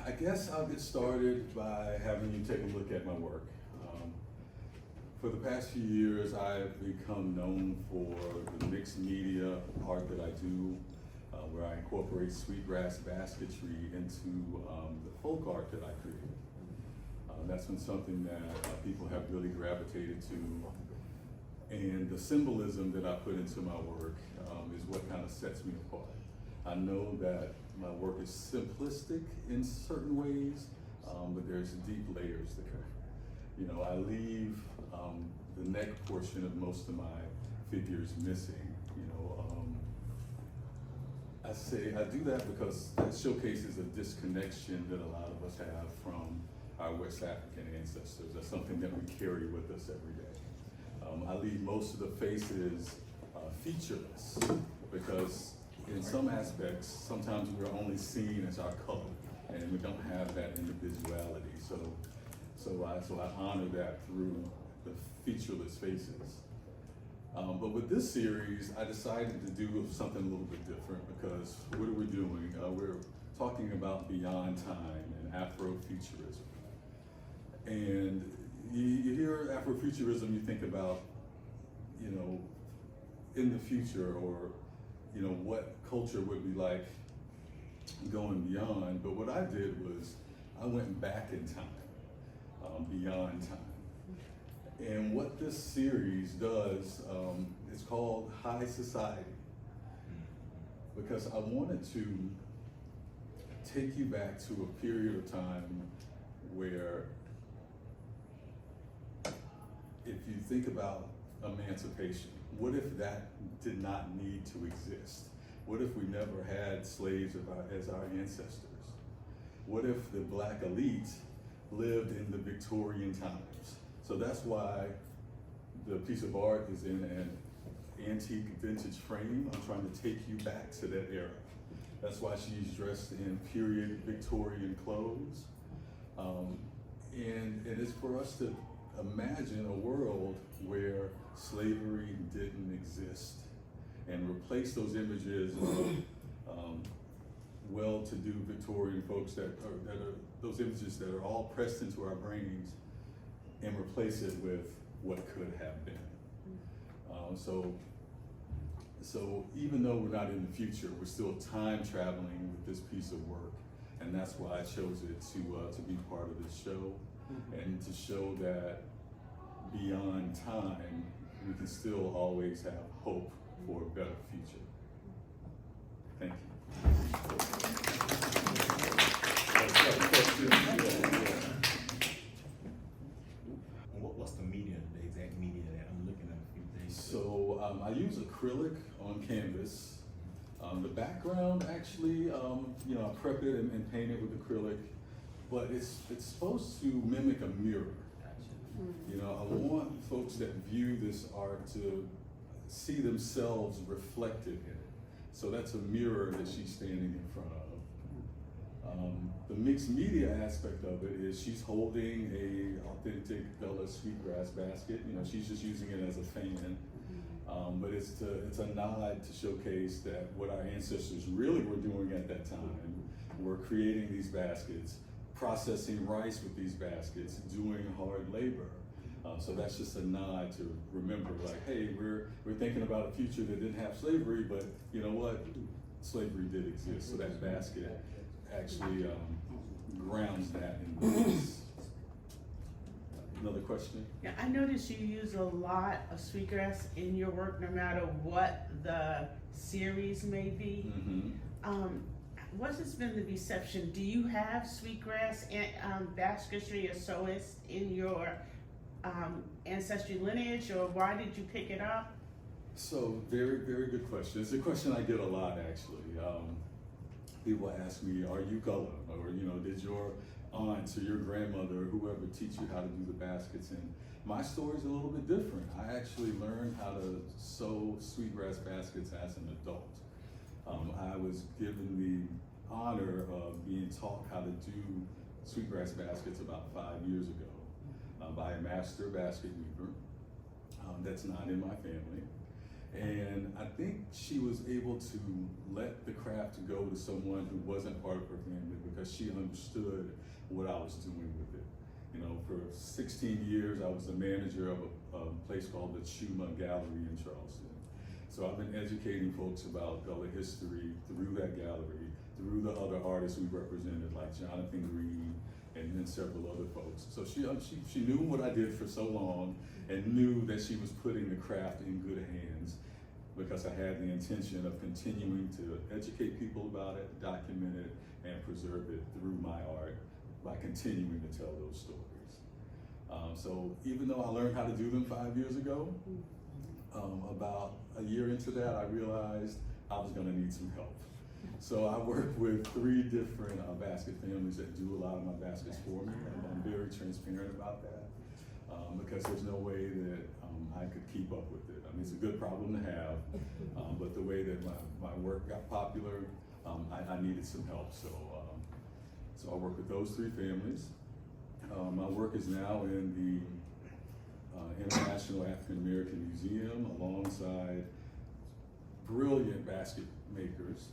I guess I'll get started by having you take a look at my work. For the past few years, I've become known for the mixed media art that I do, where I incorporate sweetgrass basketry into the folk art that I create. That's been something that people have really gravitated to, and the symbolism that I put into my work is what kind of sets me apart. I know that my work is simplistic in certain ways, but there's deep layers there. You know, I leave the neck portion of most of my figures missing. You know, I do that because that showcases a disconnection that a lot of us have from our West African ancestors. That's something that we carry with us every day. I leave most of the faces featureless because in some aspects, sometimes we're only seen as our color, and we don't have that individuality. So I honor that through the featureless faces. But with this series, I decided to do something a little bit different because what are we doing? We're talking about beyond time and Afrofuturism. And you hear Afrofuturism, you think about, you know, in the future, or you know, what culture would be like going beyond. But what I did was I went back in time, beyond time. And what this series does, it's called High Society, because I wanted to take you back to a period of time where, if you think about emancipation, what if that did not need to exist? What if we never had slaves as our ancestors? What if the Black elite lived in the Victorian times? So that's why the piece of art is in an antique vintage frame. I'm trying to take you back to that era. That's why she's dressed in period Victorian clothes. And it's for us to imagine a world where slavery didn't exist, and replace those images of well-to-do Victorian folks that are those images that are all pressed into our brains, and replace it with what could have been. So even though we're not in the future, we're still time traveling with this piece of work, and that's why I chose it to be part of this show, and to show that beyond time, we can still always have hope for a better future. Thank you. What's the media, the exact media that I'm looking at a few things? So I use acrylic on canvas. The background actually, you know, I prep it and paint it with acrylic, but it's supposed to mimic a mirror. You know, I want folks that view this art to see themselves reflected in it. So that's a mirror that she's standing in front of. The mixed media aspect of it is she's holding a authentic Bella sweetgrass basket. You know, she's just using it as a fan. But it's a nod to showcase that what our ancestors really were doing at that time were creating these baskets, processing rice with these baskets, doing hard labor. So that's just a nod to remember, like, hey, we're thinking about a future that didn't have slavery, but you know what? slavery did exist. So that basket actually grounds that in place. Another question? Yeah, I noticed you use a lot of sweetgrass in your work, no matter what the series may be. Mm-hmm. What's has been the reception? Do you have sweetgrass and basketry or sewist in your ancestry lineage, or why did you pick it up? So very, very good question. It's a question I get a lot, actually. People ask me, are you colored? Or, did your aunts or your grandmother or whoever teach you how to do the baskets? And my story's a little bit different. I actually learned how to sew sweetgrass baskets as an adult. I was given the honor of being taught how to do sweetgrass baskets about 5 years ago by a master basket weaver that's not in my family. And I think she was able to let the craft go to someone who wasn't part of her family because she understood what I was doing with it. For 16 years, I was the manager of a place called the Chuma Gallery in Charleston. So I've been educating folks about Gullah history through that gallery, through the other artists we represented, like Jonathan Green and then several other folks. So she knew what I did for so long and knew that she was putting the craft in good hands because I had the intention of continuing to educate people about it, document it, and preserve it through my art by continuing to tell those stories. So even though I learned how to do them 5 years ago, about a year into that, I realized I was gonna need some help. So I work with 3 different basket families that do a lot of my baskets for me, and I'm very transparent about that because there's no way that I could keep up with it. I mean, it's a good problem to have, but the way that my work got popular, I needed some help. So I work with those 3 families. My work is now in the International African American Museum alongside brilliant basket makers,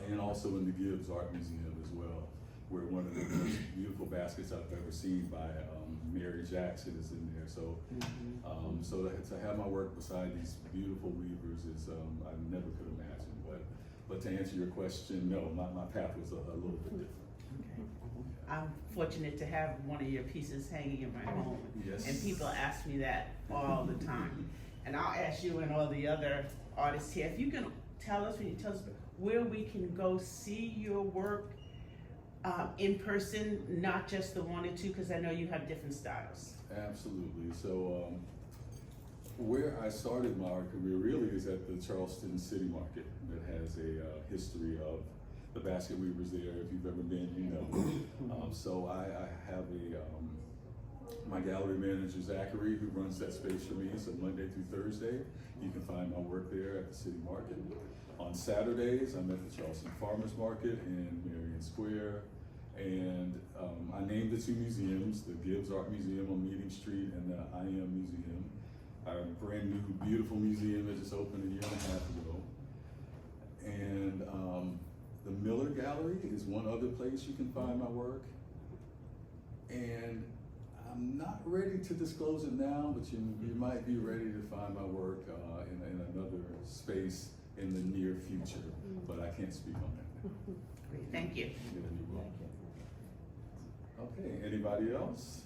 and also in the Gibbs Art Museum as well, where one of the most beautiful baskets I've ever seen by Mary Jackson is in there. So, so to have my work beside these beautiful weavers is I never could imagine. But to answer your question, no, my path was a little bit different. Okay. I'm fortunate to have one of your pieces hanging in my home. Yes. And people ask me that all the time. And I'll ask you and all the other artists here, if you can tell us, when you tell us where we can go see your work in person, not just the 1 or 2, because I know you have different styles. Absolutely. So where I started my art career really is at the Charleston City Market that has a history of the basket weavers there. If you've ever been, you know. So I have my gallery manager, Zachary, who runs that space for me. So Monday through Thursday, you can find my work there at the City Market. On Saturdays, I'm at the Charleston Farmers Market in Marion Square. And I named the 2 museums, the Gibbs Art Museum on Meeting Street and the I Am Museum. Our brand new, beautiful museum that just opened a year and a half ago. And the Miller Gallery is one other place you can find my work. And I'm not ready to disclose it now, but you might be ready to find my work in another space in the near future, but I can't speak on that. Great, thank you. Okay, anybody else?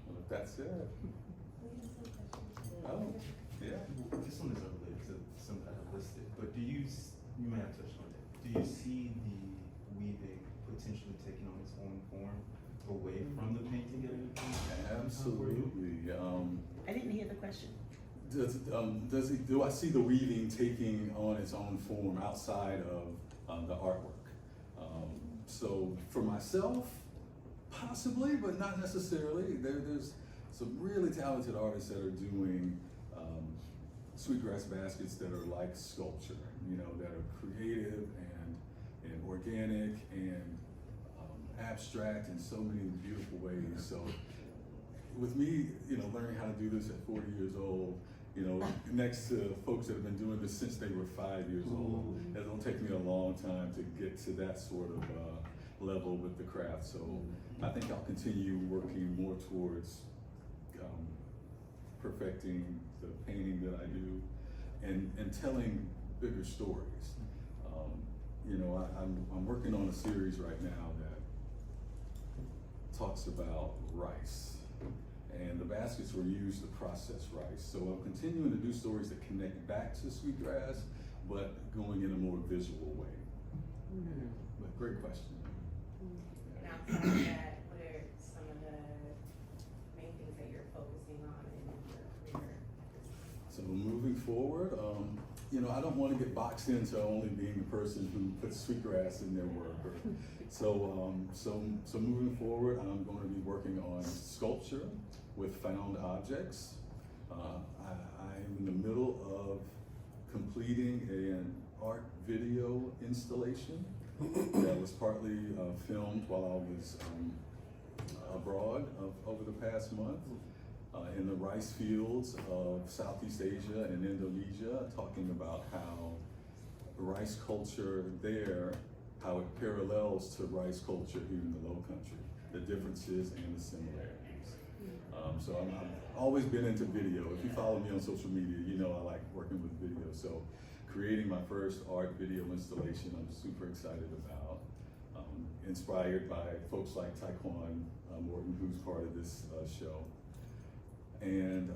Well, if that's it. Oh, yeah. This one is unrelated to something I listed, but you may have touched on it. Do you see the weaving potentially taking on its own form away from the painting and everything? Absolutely. I didn't hear the question. Do I see the weaving taking on its own form outside of the artwork? So for myself, possibly, but not necessarily. There's some really talented artists that are doing sweetgrass baskets that are like sculpture, you know, that are creative and organic and abstract in so many beautiful ways. So with me, you know, learning how to do this at 40 years old, you know, next to folks that have been doing this since they were 5 years old, it'll take me a long time to get to that sort of level with the craft. So I think I'll continue working more towards perfecting the painting that I do and telling bigger stories. You know, I'm working on a series right now that talks about rice, and the baskets were used to process rice. So I'm continuing to do stories that connect back to sweetgrass, but going in a more visual way. But great question. And outside of that, what are some of the main things that you're focusing on in your career? So moving forward, you know, I don't want to get boxed into only being the person who puts sweetgrass in their work. So moving forward, I'm going to be working on sculpture with found objects. I'm in the middle of completing an art video installation that was partly filmed while I was abroad over the past month. In the rice fields of Southeast Asia and Indonesia, talking about how rice culture there, how it parallels to rice culture here in the Low Country, the differences and the similarities. So I've always been into video. If you follow me on social media, you know I like working with video. So creating my first art video installation, I'm super excited about. Inspired by folks like Taekwon Morton, who's part of this show. And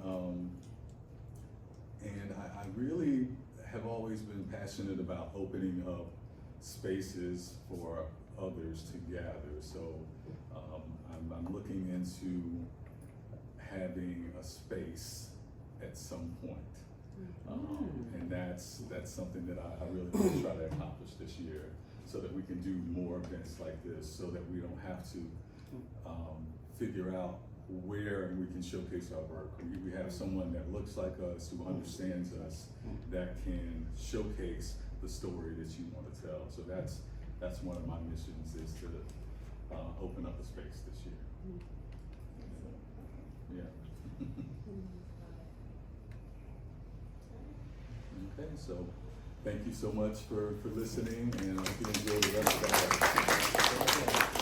I really have always been passionate about opening up spaces for others to gather. So I'm looking into having a space at some point. And that's something that I really want to try to accomplish this year, so that we can do more events like this, so that we don't have to figure out where we can showcase our work. We have someone that looks like us, who understands us, that can showcase the story that you want to tell. So that's one of my missions, is to open up a space this year. Yeah. Okay, so thank you so much for listening, and I hope you enjoy the rest of the day.